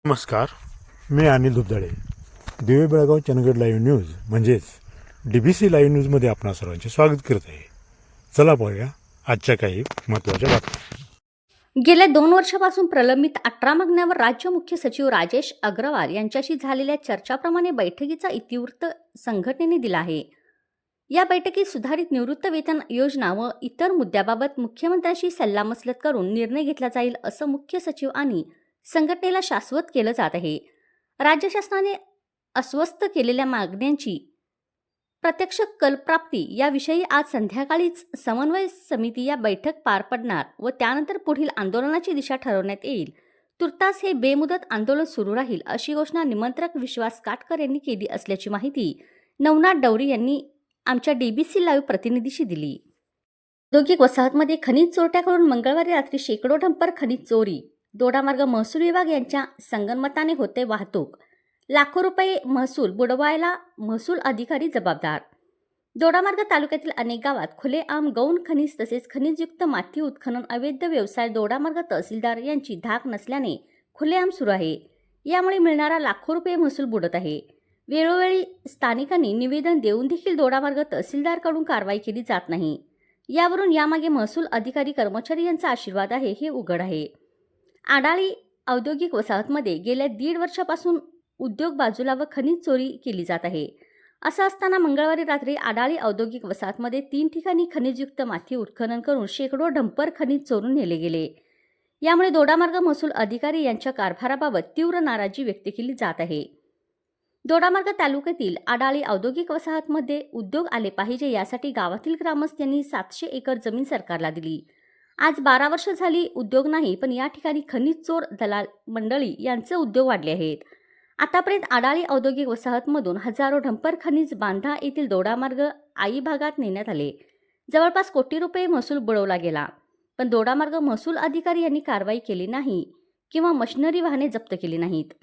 नमस्कार, मी अनिल दुबदाळे. दिवे Belgaum Chandgad live news म्हणजेच DBC लाईव्ह न्यूजमध्ये आपणा सर्वांचे स्वागत करत आहे. चला पाहूया आजच्या काही महत्त्वाच्या बातम्या. गेल्या 2 वर्षापासून प्रलंबित 18 मागण्यांवर राज्य मुख्य सचिव राजेश अग्रवाल यांच्याशी झालेल्या चर्चाप्रमाणे बैठकीचा इतिवृत्त संघटनेने दिला आहे. या बैठकीत सुधारित निवृत्त वेतन योजना व इतर मुद्द्याबाबत मुख्यमंत्र्यांशी सल्लामसलत करून निर्णय घेतला जाईल असं मुख्य सचिव आणि संघटनेला शाश्वत केलं जात आहे. राज्य शासनाने अस्वस्थ केलेल्या मागण्यांची प्रत्यक्ष कलप्राप्ती याविषयी आज संध्याकाळीच समन्वय समिती या बैठक पार पडणार व त्यानंतर पुढील आंदोलनाची दिशा ठरवण्यात येईल. तुर्तास हे बेमुदत आंदोलन सुरू राहील अशी घोषणा निमंत्रक विश्वास काटकर यांनी केली असल्याची माहिती नवनाथ डवरी यांनी आमच्या DBC लाईव्ह प्रतिनिधीशी दिली. औद्योगिक वसाहतमध्ये खनिज चोरट्याकडून मंगळवारी रात्री शेकडो डंपर खनिज चोरी. दोडामार्ग महसूल विभाग यांच्या संगनमताने होते वाहतूक. लाखो रुपये महसूल बुडवायला महसूल अधिकारी जबाबदार. दोडामार्ग तालुक्यातील अनेक गावात खुलेआम गौण खनिज तसेच खनिजयुक्त माती उत्खनन अवैध व्यवसाय दोडामार्ग तहसीलदार यांची धाक नसल्याने खुलेआम सुरू आहे. यामुळे मिळणारा लाखो रुपये महसूल बुडत आहे. वेळोवेळी स्थानिकांनी निवेदन देऊन देखील दोडामार्ग तहसीलदारकडून कारवाई केली जात नाही. यावरून यामागे महसूल अधिकारी कर्मचारी यांचा आशीर्वाद आहे हे उघड आहे. आडाळी औद्योगिक वसाहतमध्ये गेल्या 1.5 वर्षापासून उद्योग बाजूला व खनिज चोरी केली जात आहे. असं असताना मंगळवारी रात्री आडाळी औद्योगिक वसाहतमध्ये 3 ठिकाणी खनिजयुक्त माती उत्खनन करून शेकडो डंपर खनिज चोरून नेले गेले. यामुळे दोडामार्ग महसूल अधिकारी यांच्या कारभाराबाबत तीव्र नाराजी व्यक्त केली जात आहे. दोडामार्ग तालुक्यातील आडाळी औद्योगिक वसाहतमध्ये उद्योग आले पाहिजे यासाठी गावातील ग्रामस्थांनी 700 एकर जमीन सरकारला दिली. आज 12 वर्ष झाली उद्योग नाही, पण या ठिकाणी खनिज चोर दलाल मंडळी यांचे उद्योग वाढले आहेत. आतापर्यंत आडाळी औद्योगिक वसाहतमधून हजारो डंपर खनिज बांधा येथील दोडामार्ग आई भागात नेण्यात आले. जवळपास कोटी रुपये महसूल बुडवला गेला, पण दोडामार्ग महसूल अधिकारी यांनी कारवाई केली नाही किंवा मशिनरी वाहने जप्त केली नाहीत.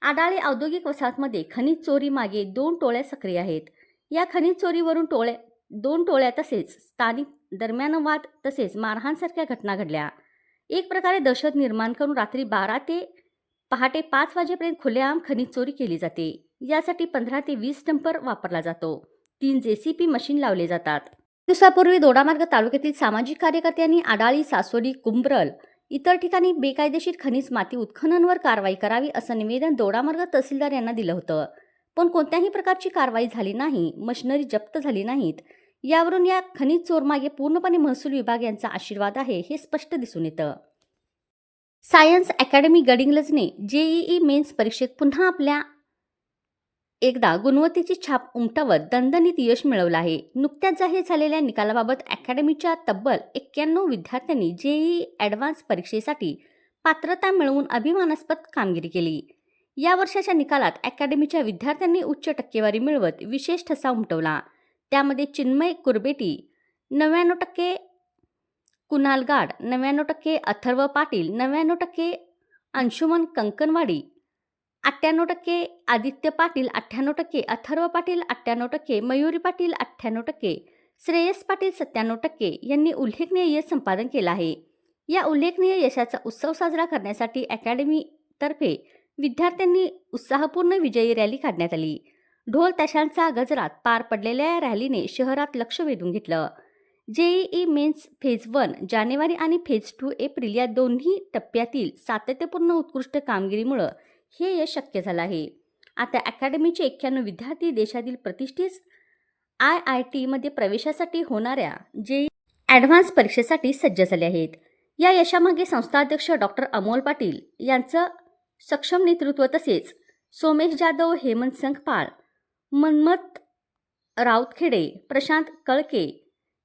आडाळी औद्योगिक वसाहतमध्ये खनिज चोरी मागे 2 टोळ्या सक्रिय आहेत. या खनिज चोरीवरून 2 टोळ्या तसेच स्थानिक दरम्यान वाद तसेच मारहाणसारख्या घटना घडल्या. एक प्रकारे दहशत निर्माण करून रात्री 12 ते पहाटे 5 वाजेपर्यंत खुलेआम खनिज चोरी केली जाते. यासाठी 15 ते 20 डंपर वापरला जातो. 3 JCB मशीन लावले जातात. दिवसापूर्वी दोडामार्ग तालुक्यातील सामाजिक कार्यकर्त्यांनी आडाळी, सासोडी, कुंब्रल इतर ठिकाणी बेकायदेशीर खनिज माती उत्खननवर कारवाई करावी असं निवेदन दोडामार्ग तहसीलदार यांना दिलं होतं, पण कोणत्याही प्रकारची कारवाई झाली नाही. मशिनरी जप्त झाली नाहीत. यावरून या खनिज चोरमागे पूर्णपणे महसूल विभाग यांचा आशीर्वाद आहे हे स्पष्ट दिसून येतं. सायन्स अकॅडमी गडिंग्लजने JEE मेन्स परीक्षेत पुन्हा आपल्या एकदा गुणवत्तेची छाप उमटवत दणदणीत यश मिळवलं आहे. नुकत्याच जाहीर झालेल्या निकालाबाबत अकॅडमीच्या तब्बल 91 विद्यार्थ्यांनी JEE ॲडव्हान्स परीक्षेसाठी पात्रता मिळवून अभिमानास्पद कामगिरी केली. या वर्षाच्या निकालात अकॅडमीच्या विद्यार्थ्यांनी उच्च टक्केवारी मिळवत विशेष ठसा उमटवला. त्यामध्ये चिन्मय कुरबेटी 99%, कुणाल गाड 99%, अथर्व पाटील 99%, अंशुमन कंकणवाडी 98%, आदित्य पाटील 98%, अथर्व पाटील 98%, मयुरी पाटील 98%, श्रेयस पाटील 97% यांनी उल्लेखनीय यश संपादन केलं आहे. या उल्लेखनीय यशाचा उत्सव साजरा करण्यासाठी अकॅडमीतर्फे विद्यार्थ्यांनी उत्साहपूर्ण विजयी रॅली काढण्यात आली. ढोल ताशांच्या गजरात पार पडलेल्या या रॅलीने शहरात लक्ष वेधून घेतलं. JEE मेन्स फेज 1 जानेवारी आणि फेज 2 एप्रिल या दोन्ही टप्प्यातील सातत्यपूर्ण उत्कृष्ट कामगिरीमुळे हे यश शक्य झालं आहे. आता अकॅडमीचे 91 विद्यार्थी देशातील प्रतिष्ठित IIT प्रवेशासाठी होणाऱ्या JEE ॲडव्हान्स परीक्षेसाठी सज्ज झाले आहेत. या यशामागे संस्थाध्यक्ष डॉक्टर अमोल पाटील यांचं सक्षम नेतृत्व तसेच सोमेश जाधव, हेमंत संखपाळ, मन्मथ राऊतखेडे, प्रशांत कळके,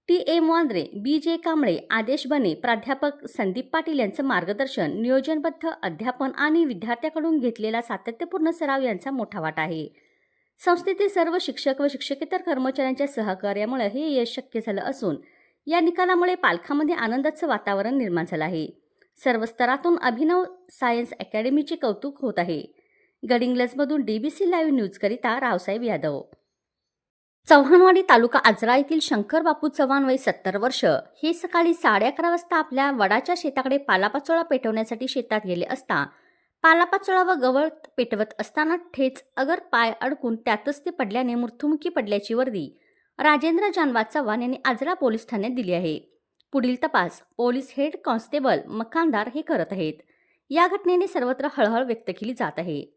TM वांद्रे, BJ कांबळे, आदेश बने, प्राध्यापक संदीप पाटील यांचं मार्गदर्शन, नियोजनबद्ध अध्यापन आणि विद्यार्थ्याकडून घेतलेला सातत्यपूर्ण सराव यांचा मोठा वाटा आहे. संस्थेतील सर्व शिक्षक व शिक्षकेतर कर्मचाऱ्यांच्या सहकार्यामुळे हे यश शक्य झालं असून या निकालामुळे पालखांमध्ये आनंदाचं वातावरण निर्माण झालं आहे. सर्व स्तरातून अभिनव सायन्स अकॅडमीचे कौतुक होत आहे. गडिंग्लजमधून DBC लाईव्ह न्यूजकरिता रावसाहेब यादव. चव्हाणवाडी तालुका आजरा येथील शंकर बापू चव्हाण वय 70 वर्ष हे सकाळी 11:30 वाजता आपल्या वडाच्या शेताकडे पालापाचोळा पेटवण्यासाठी शेतात गेले असता पालापाचोळा व गवत पेटवत असताना ठेच अगर पाय अडकून त्यातच ते पडल्याने मृत्युमुखी पडल्याची वर्दी राजेंद्र जानबाद चव्हाण यांनी आजरा पोलीस ठाण्यात दिली आहे. पुढील तपास पोलीस हेड कॉन्स्टेबल मकानदार हे करत आहेत. या घटनेने सर्वत्र हळहळ व्यक्त केली जात आहे.